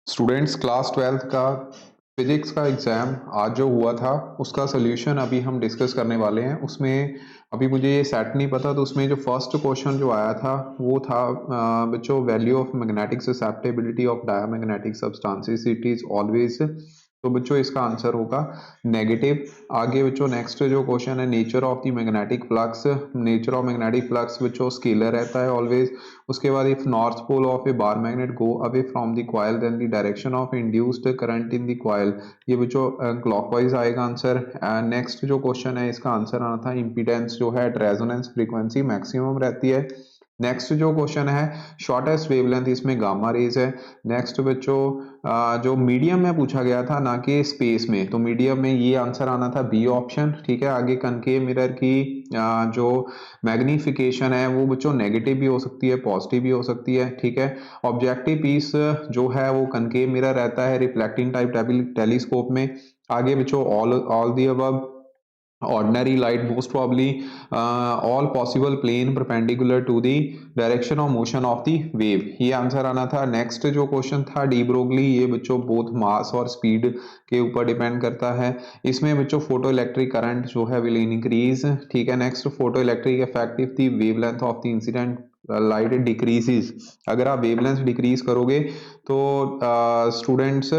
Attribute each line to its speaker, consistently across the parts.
Speaker 1: Students class 12th का physics का exam आज जो हुआ था उसका सॉल्यूशन अभी हम डिस्कस करने वाले हैं। उसमें अभी मुझे ये सेट नहीं पता, तो उसमें जो फर्स्ट क्वेश्चन जो आया था वो था बच्चों, value of magnetic susceptibility of diamagnetic substances it is always. तो बच्चों इसका आंसर होगा नेगेटिव। आगे बच्चों नेक्स्ट जो क्वेश्चन है, nature of the magnetic flux. Nature of magnetic flux बच्चों स्केलर रहता है ऑलवेज। उसके बाद if north pole of a bar magnet go away from the coil then the direction of induced current in the coil. ये बच्चों clockwise आएगा answer. Next जो question है इसका आंसर आना था इम्पीडेंस जो है रेजोनेंस फ्रीक्वेंसी मैक्सिमम रहती है। नेक्स्ट जो क्वेश्चन है शॉर्टेस्ट वेवलेंथ, इसमें गामा रेज है। नेक्स्ट बच्चों जो मीडियम में पूछा गया था ना कि स्पेस में, तो मीडियम में ये आंसर आना था बी ऑप्शन। ठीक है, आगे कनकेव मिरर की जो मैग्निफिकेशन है वो बच्चों नेगेटिव भी हो सकती है, पॉजिटिव भी हो सकती है। ठीक है, ऑब्जेक्टिव पीस जो है वो कनकेव मिरर रहता है रिफ्लेक्टिंग टाइप टेलीस्कोप में। आगे बच्चों all the above ordinary light most probably all possible plane perpendicular to the direction of motion of the wave, ये आंसर आना था। नेक्स्ट जो क्वेश्चन था डी ब्रोगली, ये बच्चों बोथ मास और स्पीड के ऊपर डिपेंड करता है। इसमें बच्चों फोटो इलेक्ट्रिक करंट जो है विल इंक्रीज। ठीक है, next photo electric effect if the wavelength of the incident light decreases. अगर आप वेवलेंथ डिक्रीज करोगे तो स्टूडेंट्स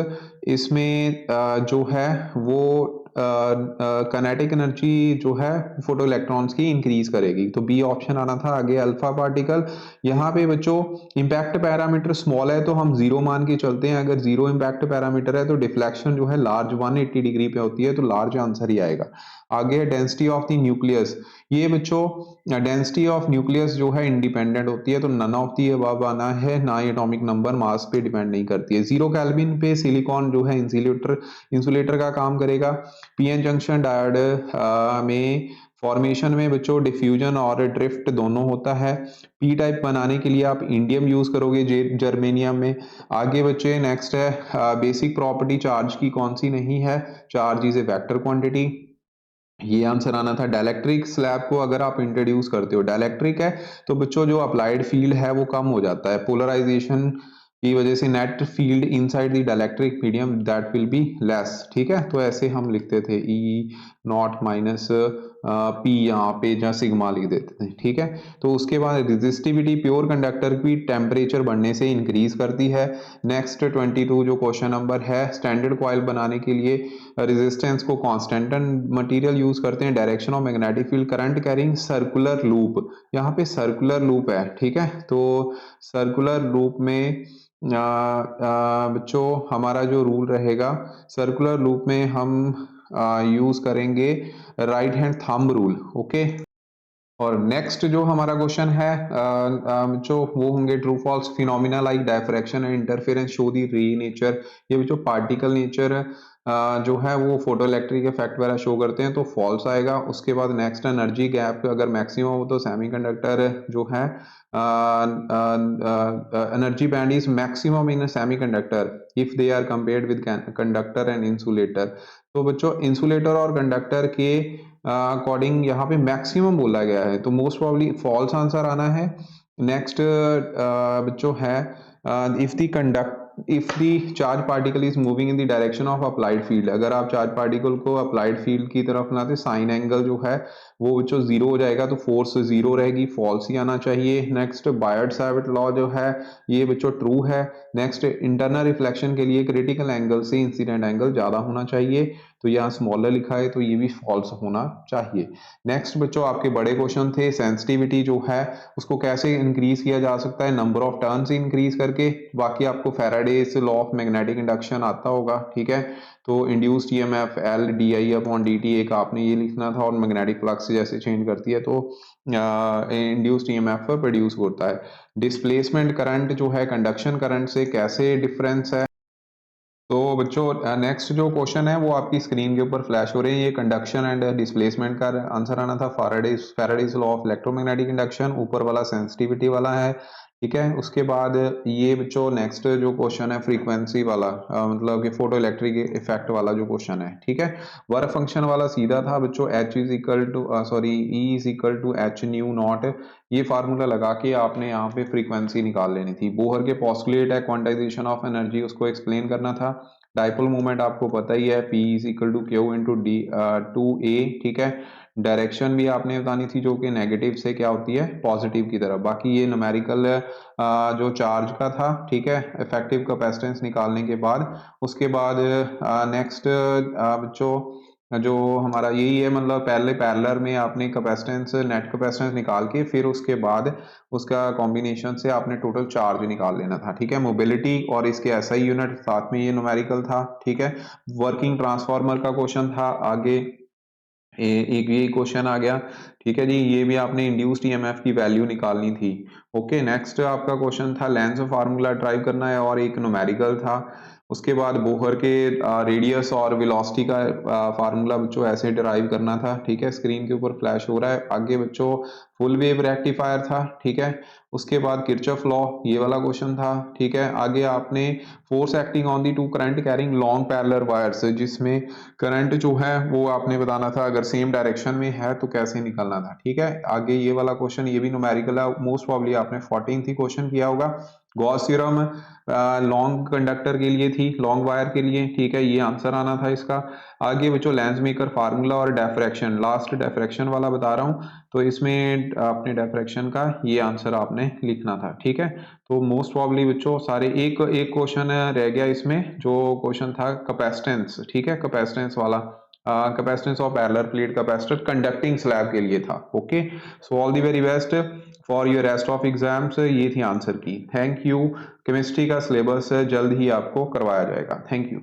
Speaker 1: इसमें जो है वो काइनेटिक एनर्जी जो है फोटो इलेक्ट्रॉन्स की इंक्रीज करेगी, तो बी ऑप्शन आना था। आगे अल्फा पार्टिकल, यहाँ पे बच्चों इम्पैक्ट पैरामीटर स्मॉल है तो हम जीरो मान के चलते हैं। अगर जीरो इम्पैक्ट पैरामीटर है तो डिफ्लेक्शन जो है लार्ज 180 डिग्री पे होती है, तो लार्ज आंसर ही आएगा। आगे है डेंसिटी ऑफ द न्यूक्लियस। ये बच्चों डेंसिटी ऑफ न्यूक्लियस जो है इंडिपेंडेंट होती है, तो नन ऑफ दी अबव आना है। ना ही एटॉमिक नंबर मास पे डिपेंड नहीं करती है। जीरो केल्विन पे सिलिकॉन जो है इंसुलेटर का काम करेगा। पीएन जंक्शन डायोड में फॉर्मेशन में बच्चों डिफ्यूजन और ड्रिफ्ट दोनों होता है। पी टाइप बनाने के लिए आप इंडियम यूज करोगे जर्मेनियम में। आगे बच्चे नेक्स्ट है बेसिक प्रॉपर्टी चार्ज की कौन सी नहीं है, charge is a vector quantity. ये आंसर आना था। डाइलेक्ट्रिक स्लैब को अगर आप इंट्रोड्यूस करते हो, डाइलेक्ट्रिक है तो बच्चों जो अप्लाइड फील्ड है वो कम हो जाता है पोलराइजेशन की वजह से। Net field inside the dielectric medium that will be less. ठीक है, तो ऐसे हम लिखते थे ई नॉट माइनस पी, यहाँ पे जहाँ सिग्मा लिख देते थे। ठीक है, तो उसके बाद रेजिस्टिविटी प्योर कंडक्टर की टेम्परेचर बढ़ने से इंक्रीज करती है। नेक्स्ट 22 जो क्वेश्चन नंबर है, स्टैंडर्ड कॉइल बनाने के लिए रेजिस्टेंस को कांस्टेंट मटेरियल यूज करते हैं। Direction of magnetic field current carrying circular loop, यहाँ पे सर्कुलर लूप है। ठीक है, तो सर्कुलर लूप में बच्चों हमारा जो रूल रहेगा, सर्कुलर लूप में हम यूज करेंगे right hand thumb rule. Okay, और नेक्स्ट जो हमारा क्वेश्चन है जो वो होंगे true false phenomena like diffraction and interference show the ray nature. ये जो पार्टिकल नेचर जो है वो फोटो इलेक्ट्रिक इफेक्ट वगैरह शो करते हैं, तो फॉल्स आएगा। उसके बाद नेक्स्ट एनर्जी गैप अगर मैक्सिमम हो तो सेमीकंडक्टर जो है energy band is maximum in semiconductor if they are compared with conductor and insulator. तो बच्चों इंसुलेटर और कंडक्टर के अकॉर्डिंग यहाँ पे मैक्सिमम बोला गया है, तो मोस्ट प्रॉब्ली फॉल्स आंसर आना है। नेक्स्ट बच्चों है if the charge particle is moving in the direction of applied field. अगर आप चार्ज पार्टिकल को अप्लाइड फील्ड की तरफ लाते, साइन एंगल जो है वो बच्चों जीरो हो जाएगा, तो फोर्स जीरो रहेगी, फॉल्स ही आना चाहिए। नेक्स्ट बायर्ड सावर्ट लॉ जो है ये बच्चों ट्रू है। नेक्स्ट इंटरनल रिफ्लेक्शन के लिए क्रिटिकल एंगल से इंसिडेंट एंगल ज्यादा होना चाहिए, तो यहाँ स्मॉलर लिखा है तो ये भी फॉल्स होना चाहिए। नेक्स्ट बच्चों आपके बड़े क्वेश्चन थे, सेंसिटिविटी जो है उसको कैसे इंक्रीज किया जा सकता है, नंबर ऑफ टर्न्स इंक्रीज करके। बाकी आपको Faraday's law of magnetic induction आता होगा। ठीक है, तो induced EMF L D I upon D T, एक आपने ये लिखना था, और मैग्नेटिक फ्लक्स जैसे चेंज करती है तो इंड्यूस्ड ईएमएफ प्रोड्यूस होता है। डिस्प्लेसमेंट करंट जो है कंडक्शन करंट से कैसे डिफरेंस है। तो बच्चों नेक्स्ट जो क्वेश्चन है वो आपकी स्क्रीन के ऊपर फ्लैश हो रहे हैं। ये कंडक्शन एंड डिस्प्लेसमेंट का आंसर आना था Faraday's law of electromagnetic induction, ऊपर वाला सेंसिटिविटी वाला है। ठीक है। उसके बाद ये बच्चों नेक्स्ट जो क्वेश्चन है फ्रीक्वेंसी वाला, मतलब कि फोटो इलेक्ट्रिक इफेक्ट वाला जो क्वेश्चन है, ठीक है। वर्क फंक्शन वाला सीधा था बच्चों, H is equal to sorry E is equal to H nu naught, ये फार्मूला लगा के आपने यहाँ पे फ्रीक्वेंसी निकाल लेनी थी। बोहर के पोस्टुलेट है क्वांटाइजेशन ऑफ एनर्जी, उसको एक्सप्लेन करना था। डाइपोल मूवमेंट आपको पता ही है, P is equal to q into d two a, ठीक है। डायरेक्शन भी आपने बतानी थी जो कि नेगेटिव से क्या होती है पॉजिटिव की तरफ। बाकी ये न्यूमेरिकल जो चार्ज का था, ठीक है, इफेक्टिव कैपेसिटेंस निकालने के बाद। उसके बाद नेक्स्ट बच्चों जो हमारा यही है, मतलब पहले पैरेलल में आपने कैपेसिटेंस नेट कैपेसिटेंस निकाल के फिर उसके बाद उसका कॉम्बिनेशन से आपने टोटल चार्ज निकाल लेना था, ठीक है। मोबिलिटी और इसके एसआई यूनिट साथ में ये न्यूमेरिकल था, ठीक है। वर्किंग ट्रांसफार्मर का क्वेश्चन था आगे, एक ये क्वेश्चन आ गया, ठीक है जी। ये भी आपने इंड्यूस्ड ईएमएफ की वैल्यू निकालनी थी। ओके, नेक्स्ट आपका क्वेश्चन था लेंस फार्मूला ड्राइव करना है और एक न्यूमेरिकल था। उसके बाद बोहर के रेडियस और वेलोसिटी का फार्मूला बच्चों ऐसे ड्राइव करना था, ठीक है। स्क्रीन के ऊपर फ्लैश हो रहा है। आगे बच्चों फुल वेव रेक्टिफायर था, ठीक है। उसके बाद किरचॉफ लॉ, ये वाला क्वेश्चन था, ठीक है। आगे आपने force acting on the two current carrying long parallel wires, जिसमें करंट जो है वो आपने बताना था अगर सेम डायरेक्शन में है तो कैसे निकलना था, ठीक है। आगे ये वाला क्वेश्चन, ये भी न्यूमेरिकल है, मोस्ट प्रॉब्ली आपने 14th ही क्वेश्चन किया होगा। गॉस थ्योरम लॉन्ग कंडक्टर के लिए थी, लॉन्ग वायर के लिए, ठीक है, ये आंसर आना था इसका। आगे बच्चों लेंस मेकर फार्मूला और डेफ्रैक्शन, लास्ट डेफ्रैक्शन वाला बता रहा हूँ, तो इसमें आपने डेफ्रैक्शन का ये आंसर आपने लिखना था, ठीक है। तो मोस्ट प्रॉब्ली बच्चों सारे एक एक क्वेश्चन रह गया इसमें, जो क्वेश्चन था कैपेसिटेंस, ठीक है, कैपेसिटेंस वाला, capacitance of parallel plate capacitor conducting slab के लिए था। Okay, so all the very best for your rest of exams, ये थी आंसर की। Thank you. केमिस्ट्री का सिलेबस जल्द ही आपको करवाया जाएगा। Thank you.